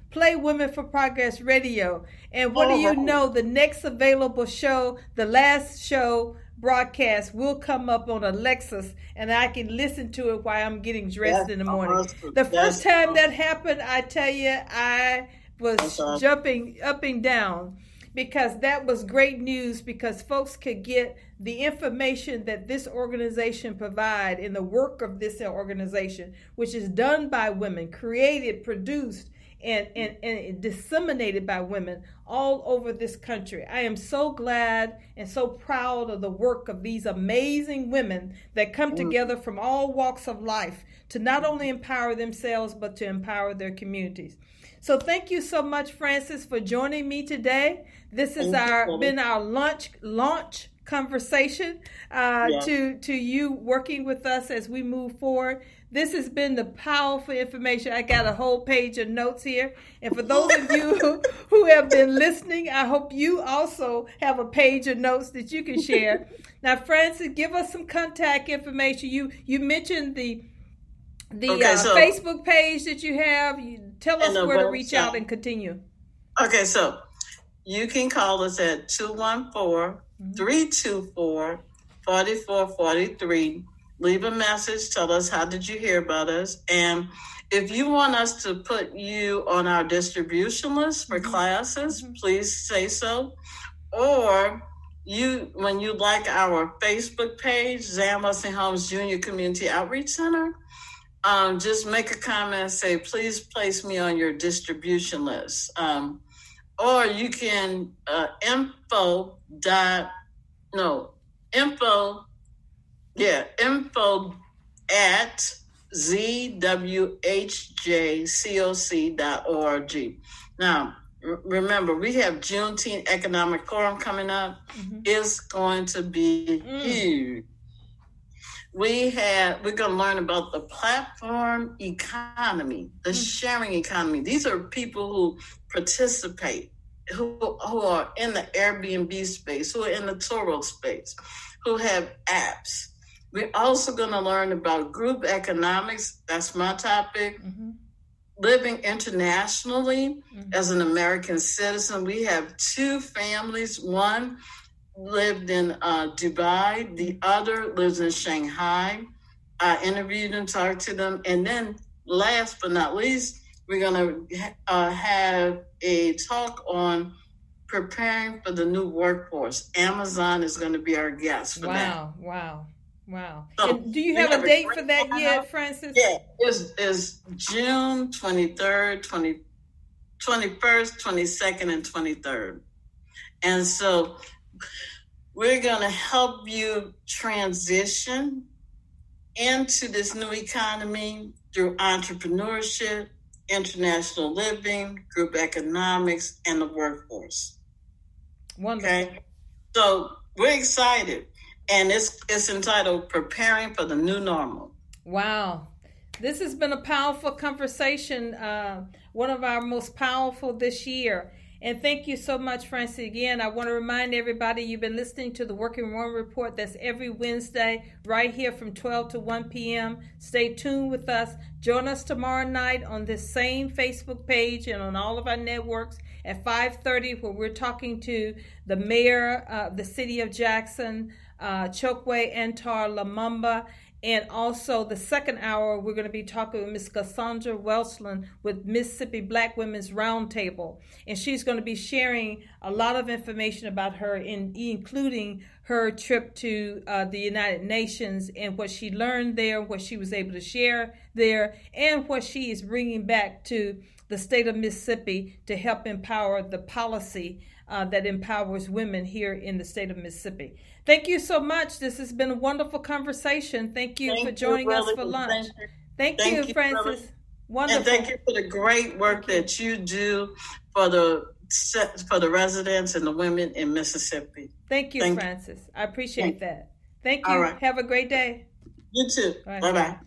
play Women for Progress Radio. And what do you know, the next available show, the last show broadcast will come up on Alexis, and I can listen to it while I'm getting dressed in the morning. Awesome. The first time that happened, I tell you, I was jumping up and down, because that was great news, because folks could get the information that this organization provide in the work of this organization, which is done by women, created, produced, and disseminated by women all over this country. I am so glad and so proud of the work of these amazing women that come together from all walks of life to not only empower themselves, but to empower their communities. So thank you so much, Francis, for joining me today. This has been our launch conversation to you working with us as we move forward. This has been the powerful information. I got a whole page of notes here. And for those of you who have been listening, I hope you also have a page of notes that you can share. Now, Francis, give us some contact information. You mentioned the Facebook page that you have. Tell us where to reach out and continue. Okay, so you can call us at 214-324-4443. Leave a message. Tell us, how did you hear about us? And if you want us to put you on our distribution list for classes, please say so. Or when you like our Facebook page, Zan Wesley Holmes Jr. Community Outreach Center, just make a comment and say, please place me on your distribution list. Or you can info at zwhjcoc.org. Now, remember, we have Juneteenth Economic Forum coming up. It's going to be huge. We're going to learn about the platform economy, the sharing economy. These are people who participate, who are in the Airbnb space, who are in the Turo space, who have apps. We're also going to learn about group economics. That's my topic. Living internationally as an American citizen. We have two families. One lived in Dubai. The other lives in Shanghai. I interviewed and talked to them. And then last but not least, we're going to have a talk on preparing for the new workforce. Amazon is going to be our guest for that. Wow. So, and do you have a date for that yet, Francis? Yeah, it's June 23rd, 21st, 22nd, and 23rd. And so we're going to help you transition into this new economy through entrepreneurship, international living, group economics, and the workforce. Wonderful. Okay? So we're excited. And it's entitled Preparing for the New Normal. Wow. This has been a powerful conversation, one of our most powerful this year. And thank you so much, Francis. Again, I want to remind everybody you've been listening to the Working Woman Report. That's every Wednesday right here from 12 to 1 p.m. Stay tuned with us. Join us tomorrow night on this same Facebook page and on all of our networks at 5:30, where we're talking to the mayor of the city of Jackson, Chokwe Antar Lumumba. And also the second hour, we're going to be talking with Ms. Cassandra Welsland with Mississippi Black Women's Roundtable. And she's going to be sharing a lot of information about her, including her trip to the United Nations and what she learned there, what she was able to share there, and what she is bringing back to the state of Mississippi to help empower the policy that empowers women here in the state of Mississippi. Thank you so much. This has been a wonderful conversation. Thank you for joining us for lunch. Thank you, Frances. Brother. Wonderful. And thank you for the great work that you do for the residents and the women in Mississippi. Thank you, Frances. I appreciate that. Thank you. All right. Have a great day. You too. Bye-bye.